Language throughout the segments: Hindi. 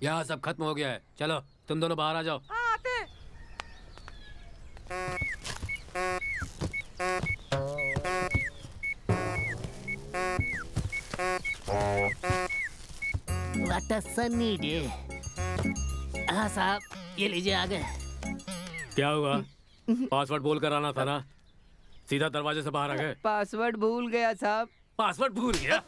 यहाँ सब खत्म हो गया है, चलो तुम दोनों बाहर आ जाओ। आते। What a sunny day. हाँ साहब, ये लीजिए आ गए। क्या हुआ? पासवर्ड बोल कर आना था ना, सीधा दरवाजे से बाहर आ गए। पासवर्ड भूल गया साहब। पासवर्ड भूल गया?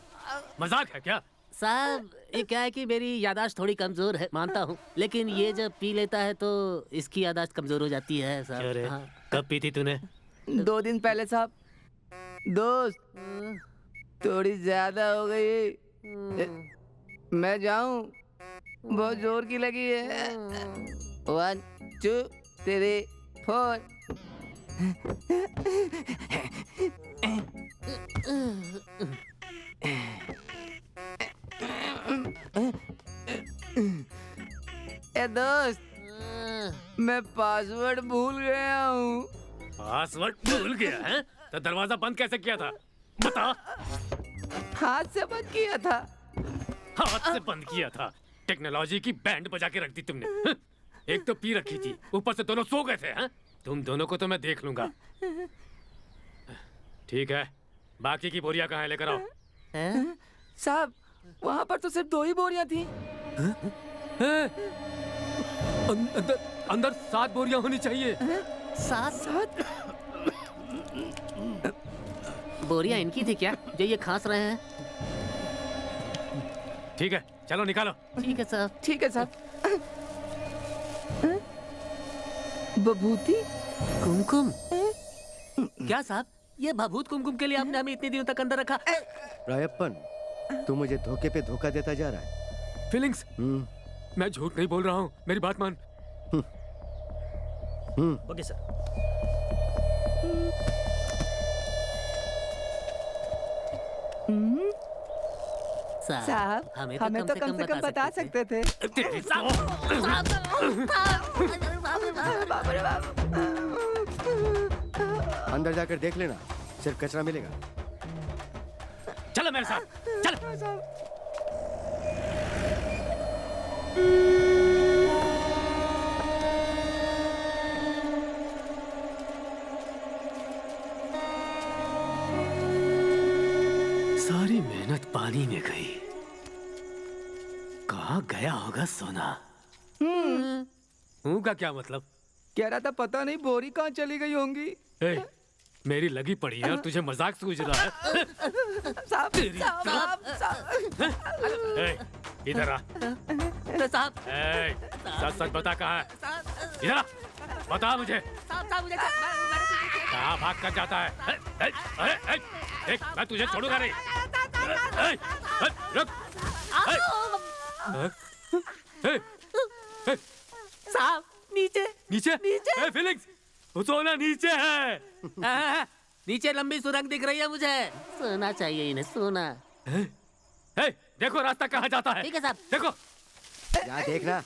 मजाक है क्या? साहब ये क्या है कि मेरी यादाश्त थोड़ी कमजोर है, मानता हूँ, लेकिन ये जब पी लेता है तो इसकी यादाश्त कमजोर हो जाती है साहब। अरे हाँ। कब पी थी तूने? 2 दिन पहले साहब। दोस्त थोड़ी ज्यादा हो गई। मैं जाऊं? बहुत जोर की लगी है। 1 2 3 4। ए दोस्त, मैं पासवर्ड भूल गया हूँ। पासवर्ड भूल गया है? तो दरवाजा बंद कैसे किया था? बता। हाथ से बंद किया था। हाथ से बंद किया था? टेक्नोलॉजी की बैंड बजा के रख दी तुमने। एक तो पी रखी थी, ऊपर से दोनों सो गए थे। तुम दोनों को तो मैं देख लूंगा। ठीक है, बाकी की बोरियां कहाँ है, लेकर आओ। साहब वहाँ पर तो सिर्फ 2 ही बोरियां थी। अंदर अंदर 7 बोरियां होनी चाहिए। 7 बोरियां इनकी थी क्या, जो ये खांस रहे हैं? ठीक है, चलो निकालो। ठीक है साहब। ठीक है साहब। बभूति कुमकुम? क्या साहब, ये भभूत कुमकुम के लिए आपने हमें इतने दिनों तक अंदर रखा? रायप्पन, तू मुझे धोखे पे धोखा देता जा रहा है। फीलिंग्स, मैं झूठ नहीं बोल रहा हूँ, मेरी बात मान। Okay sir. साहब हमें तो कम से कम बता सकते थे। अंदर जाकर देख लेना, सिर्फ कचरा मिलेगा। चलो मेरे साथ, चलो। सारी मेहनत पानी में गई। कहाँ गया होगा सोना? हूँ का क्या मतलब? कह रहा था पता नहीं बोरी कहाँ चली गई होंगी। मेरी लगी पड़ी है और तुझे मजाक सूझ रहा है। इधर आ। साहब सच सच बता, कहाँ है? इधर आ, बता मुझे। कहाँ भाग कर जाता है? देख, मैं तुझे छोड़ूंगा नहीं। रुक। साहब नीचे नीचे? नीचे। फीलिंग्स, सोना नीचे है। नीचे लंबी सुरंग दिख रही है मुझे। सोना चाहिए इन्हें, सोना। देखो रास्ता कहाँ जाता है। ठीक है साहब। देखो। क्या देख रहा?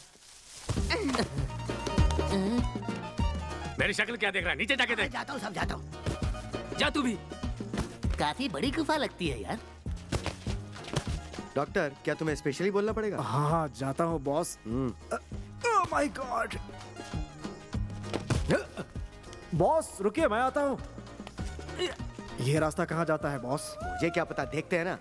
मेरी शक्ल क्या देख रहा है? नीचे जाके देख। जाता हूँ साहब, जाता हूँ। जा तू भी। काफी बड़ी गुफा लगती है यार। डॉक्टर, क्या तुम्हें स्पेशली बोलना पड़ेगा? हाँ जाता हूँ boss. Oh my God. Boss रुकिए, मैं आता हूँ। ये रास्ता कहाँ जाता है बॉस? मुझे क्या पता, देखते हैं ना।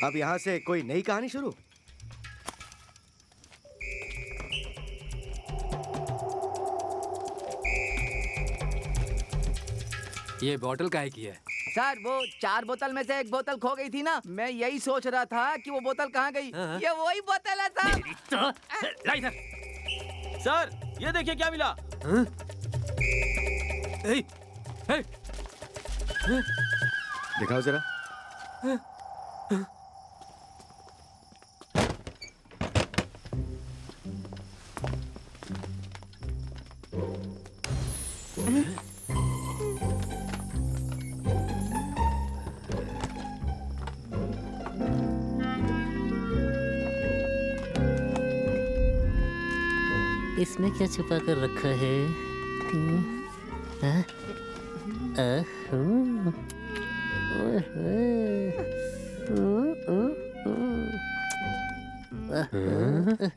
अब यहाँ से कोई नई कहानी शुरू। ये बोतल काहे की है? सर वो 4 बोतल में से 1 बोतल खो गई थी ना, मैं यही सोच रहा था कि वो बोतल कहाँ गई। ये वही बोतल है साहब। ला इधर। सर ये देखिए क्या मिला। दिखाओ जरा। इसमें क्या छुपा कर रखा है? हाँ?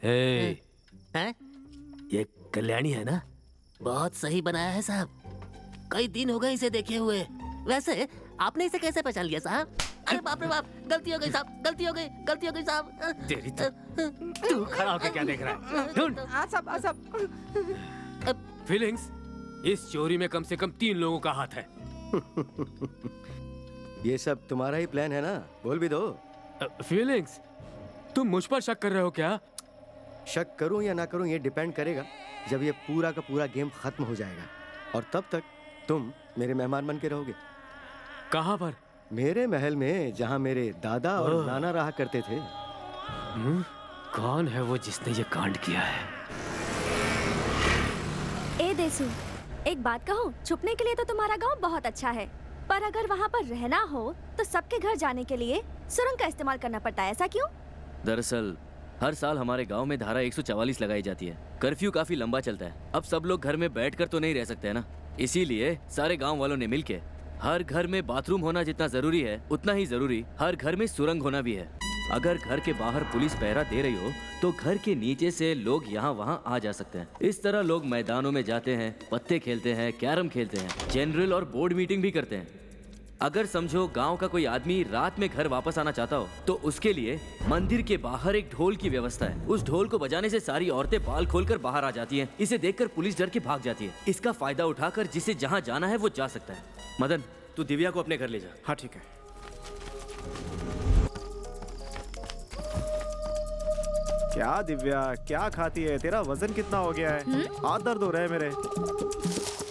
ए, हैं? ये कल्याणी है ना? बहुत सही बनाया है साहब। कई दिन हो गए इसे देखे हुए। वैसे आपने इसे कैसे पहचान लिया साहब? अरे बाप रे बाप, गलती हो गई साहब, गलती हो गई साहब। तेरी तो तू खड़ा होकर क्या देख रहा है? ढूंढ। फीलिंग्स, इस चोरी में कम से कम 3 लोगों का हाथ है। ये सब तुम्हारा ही प्लान है ना? बोल भी दो। फीलिंग्स, तुम मुझ पर शक कर रहे हो क्या? शक करूं या ना करूं ये डिपेंड करेगा जब ये पूरा का पूरा गेम खत्म हो जाएगा, और तब तक तुम मेरे मेहमान बन के रहोगे। कहाँ पर? मेरे महल में, जहाँ मेरे दादा और नाना रहा करते थे। कौन है वो जिसने ये कांड किया है? ए देसू, एक बात कहूँ, छुपने के लिए तो तुम्हारा गांव बहुत अच्छा है, पर अगर वहाँ पर रहना हो तो सबके घर जाने के लिए सुरंग का इस्तेमाल करना पड़ता है। ऐसा क्यों? दरअसल हर साल हमारे गांव में धारा 144 लगाई जाती है। कर्फ्यू काफी लंबा चलता है। अब सब लोग घर में बैठकर तो नहीं रह सकते हैं ना, इसीलिए सारे गांव वालों ने मिलके हर घर में बाथरूम होना जितना जरूरी है उतना ही जरूरी हर घर में सुरंग होना भी है। अगर घर के बाहर पुलिस पहरा दे रही हो तो घर के नीचे से लोग यहाँ वहाँ आ जा सकते हैं। इस तरह लोग मैदानों में जाते हैं, पत्ते खेलते हैं, कैरम खेलते हैं, जनरल और बोर्ड मीटिंग भी करते हैं। अगर समझो गांव का कोई आदमी रात में घर वापस आना चाहता हो तो उसके लिए मंदिर के बाहर एक ढोल की व्यवस्था है। उस ढोल को बजाने से सारी औरतें बाल खोलकर बाहर आ जाती हैं। इसे देखकर पुलिस डर के भाग जाती है। इसका फायदा उठाकर जिसे जहां जाना है वो जा सकता है। मदन, तू दिव्या को अपने घर ले जा। हाँ ठीक है। क्या दिव्या, क्या खाती है? तेरा वजन कितना हो गया है? हाथ दर्द हो रहे हैं मेरे।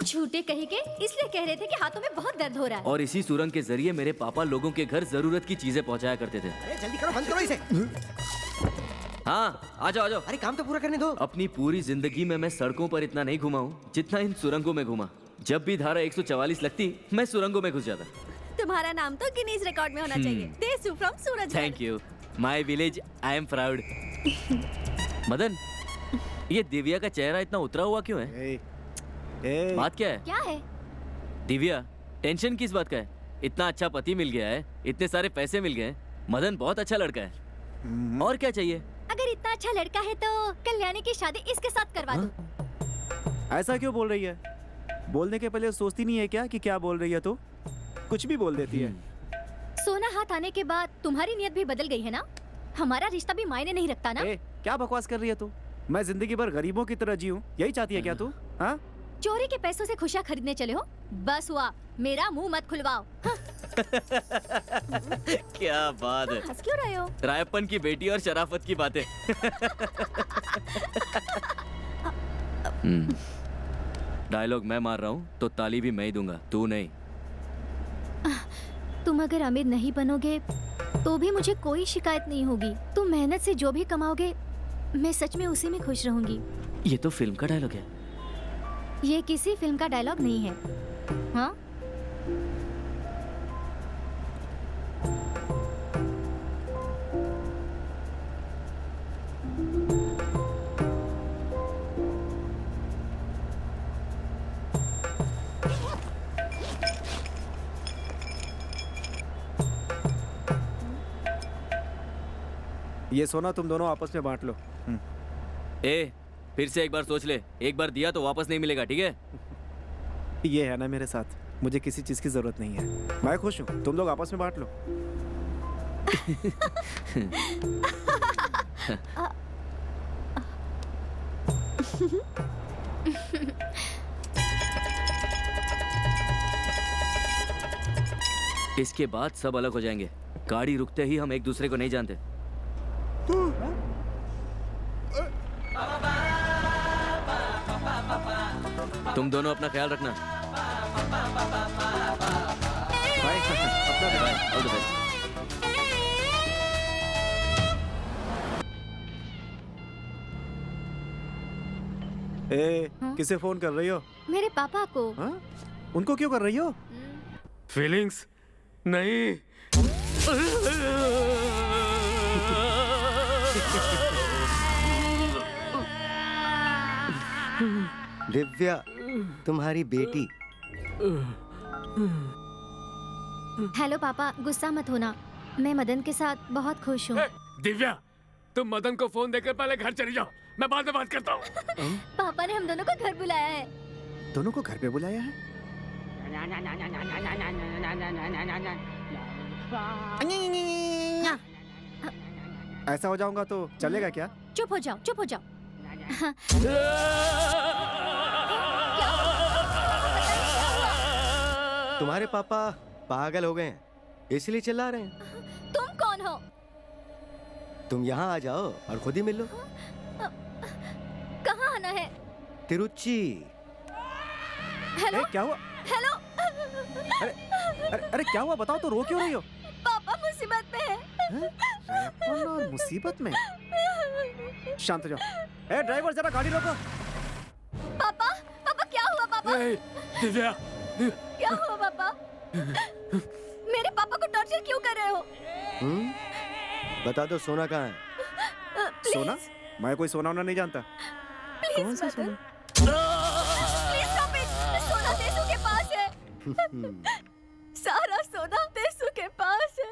झूठे कही के इसलिए कह रहे थे कि हाथों में बहुत दर्द हो रहा है। और इसी सुरंग के जरिए मेरे पापा लोगों के घर जरूरत की चीजें पहुंचाया करते थे। अरे जल्दी करो, बंद करो इसे। हाँ, आ जाओ आ जाओ। अरे काम तो पूरा करने दो। अपनी पूरी जिंदगी में मैं सड़कों पर इतना नहीं घुमा हूँ जितना इन सुरंगों में घुमा। जब भी धारा 144 लगती मैं सुरंगों में घुस जाता। तुम्हारा नाम तो गिनीज रिकॉर्ड में होना चाहिए। देसू from Suraj. Thank you my village, I am proud. Madan, ये दिव्या का चेहरा इतना उतरा हुआ क्यों है? बात क्या है? क्या है? दिव्या, टेंशन किस बात का है? इतना अच्छा पति मिल गया है, इतने सारे पैसे मिल गए, मदन बहुत अच्छा लड़का है, और क्या चाहिए? अगर इतना अच्छा लड़का है तो कल्याणी की शादी इसके साथ करवा दो। ऐसा क्यों बोल रही है? बोलने के पहले सोचती नहीं है क्या कि क्या बोल रही है? तो कुछ भी बोल देती है। सोना हाथ आने के बाद तुम्हारी नियत भी बदल गई है ना? हमारा रिश्ता भी मायने नहीं रखता ना? क्या बकवास कर रही है तू? मैं जिंदगी भर गरीबों की तरह जीऊं, यही चाहती है क्या तू? हाँ? चोरी के पैसों से खुशियाँ खरीदने चले हो? बस हुआ, मेरा मुंह मत खुलवाओ। हाँ। क्या बात है। हंस क्यों रहे हो? रायप्पन की बेटी और शराफत की बातें। डायलॉग मैं मार रहा हूँ तो ताली भी मैं ही दूंगा, तू नहीं। तुम अगर अमीर नहीं बनोगे तो भी मुझे कोई शिकायत नहीं होगी। तुम मेहनत से जो भी कमाओगे मैं सच में उसी में खुश रहूंगी। ये तो फिल्म का डायलॉग है। ये किसी फिल्म का डायलॉग नहीं है। हाँ? ये सोना तुम दोनों आपस में बांट लो। ए, फिर से एक बार सोच ले, एक बार दिया तो वापस नहीं मिलेगा, ठीक है? ये है ना मेरे साथ, मुझे किसी चीज की जरूरत नहीं है। मैं खुश हूँ, तुम लोग आपस में बांट लो। इसके बाद सब अलग हो जाएंगे। गाड़ी रुकते ही हम एक दूसरे को नहीं जानते। तुम दोनों अपना ख्याल रखना। बाय, अपना भी। Bye, all the best. हाँ? किसे फोन कर रही हो? मेरे पापा को। हाँ? उनको क्यों कर रही हो? फीलिंग्स नहीं। दिव्या, तुम्हारी बेटी। हेलो पापा, गुस्सा मत होना। मैं मदन के साथ बहुत खुश हूँ। दिव्या, तुम मदन को फोन देकर पहले घर चली जाओ, मैं बाद में बात करता हूँ। पापा ने हम दोनों को घर बुलाया है। दोनों को घर पे बुलाया है? ऐसा हो जाऊंगा तो चलेगा क्या? चुप हो जाओ, चुप हो जाओ। तुम्हारे पापा पागल हो गए हैं, इसलिए चिल्ला रहे हैं। तुम कौन हो? तुम यहाँ आ जाओ और खुद ही मिल लो। कहाँ आना है? तिरुचि। हेलो, क्या हुआ? हेलो। अरे क्या हुआ? बताओ तो, रो क्यों रही हो? पापा मुसीबत में है। रैपन और मुसीबत में? शांत हो जाओ। ए ड्राइवर, जरा गाड़ी रोको। पापा, पापा क्या हुआ पापा? दिव्या, क्या हुआ पापा? मेरे पापा को टॉर्चर क्यों कर रहे हो? बता दो, सोना कहाँ है? सोना? मैं कोई सोना वोना नहीं जानता। कौन सा सोना? Please stop it. सोना तेसु के पास है। सारा सोना तेसु के पास है।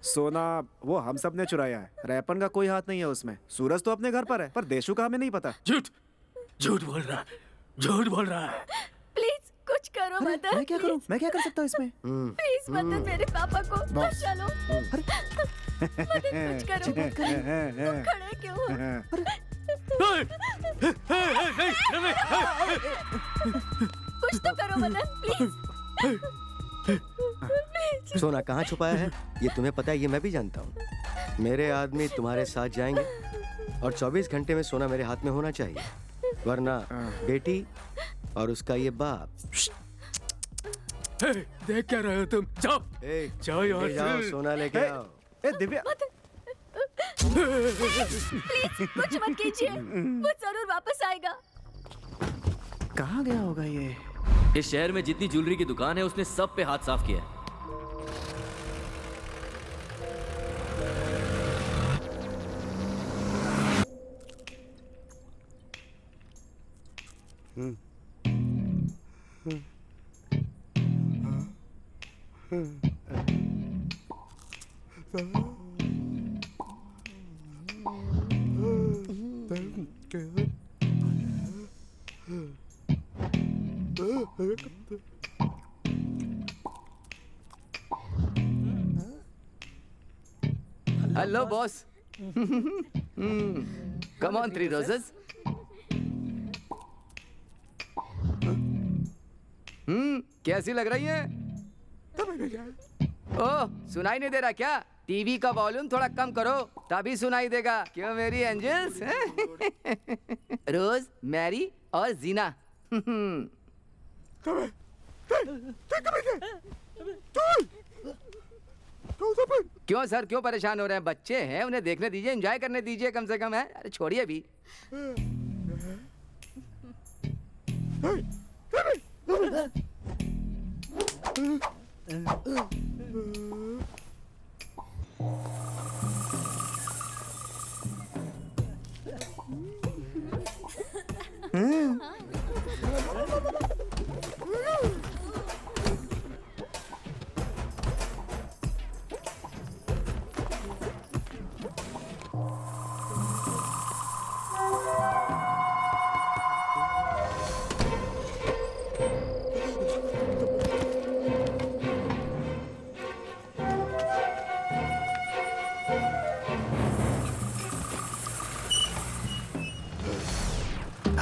सोना वो हम सब ने चुराया है। रैपन का कोई हाथ नहीं है उसमें। सूरज तो अपने घर पर है, पर देशु का हमें नहीं पता। झूठ झूठ बोल रहा है, झूठ बोल रहा है। प्लीज कुछ करो मदन। मैं क्या करूं? मैं क्या कर सकता हूँ इसमें? प्लीज मदन, मेरे पापा को बचा लो। मदन कुछ करो। तुम खड़े क्यों हो? कुछ तो करो मदन, प्लीज। सोना कहाँ छुपाया है ये तुम्हें पता है, ये मैं भी जानता हूँ। मेरे आदमी तुम्हारे साथ जाएंगे और 24 घंटे में सोना मेरे हाथ में होना चाहिए, वरना बेटी और उसका ये बाप। देख क्या रहे हो तुम? जाओ जाओ यहाँ ले जाओ, से। सोना लेके आओ। ए दिव्या, प्लीज कुछ मत कीजिए, वो जरूर वापस आएगा। कहाँ गया होगा ये? इस शहर में जितनी ज्वेलरी की दुकान है उसने सब पे हाथ साफ किया है। Hello boss. Come on 3 roses. कैसी लग रही हैं? ओह, सुनाई नहीं दे रहा क्या? टीवी का वॉल्यूम थोड़ा कम करो, तभी सुनाई देगा। क्यों मेरी एंजल्स? रोज, मैरी और जीना। क्यों सर, क्यों परेशान हो रहे हैं? बच्चे हैं, उन्हें देखने दीजिए, एंजॉय करने दीजिए कम से कम। है, अरे छोड़िए अभी।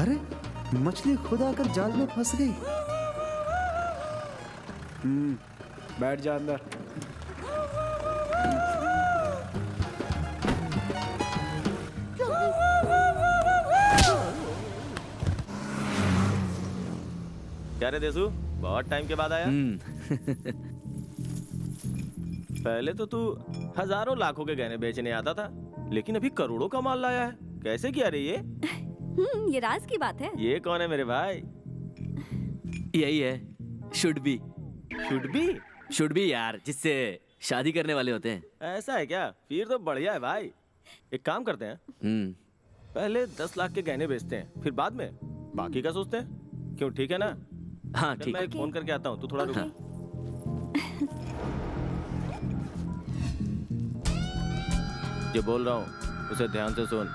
अरे मछली खुद आकर जाल में फंस गई। बैठ जा अंदर। क्या रे देसु, बहुत टाइम के बाद आया। पहले तो तू हजारों लाखों के गहने बेचने आता था, लेकिन अभी करोड़ों का माल लाया है। कैसे किया रे ये? ये राज की बात है। ये कौन है मेरे भाई? यही है, should be. Should be? Should be यार, जिससे शादी करने वाले होते हैं। ऐसा है क्या? फिर तो बढ़िया है भाई। एक काम करते हैं, पहले 10 लाख के गहने बेचते हैं, फिर बाद में बाकी का सोचते हैं। क्यों, ठीक है ना? हाँ चल, ठीक मैं है। एक फोन करके आता हूँ, तू थोड़ा रुक। जो बोल रहा हूँ उसे ध्यान से सुन।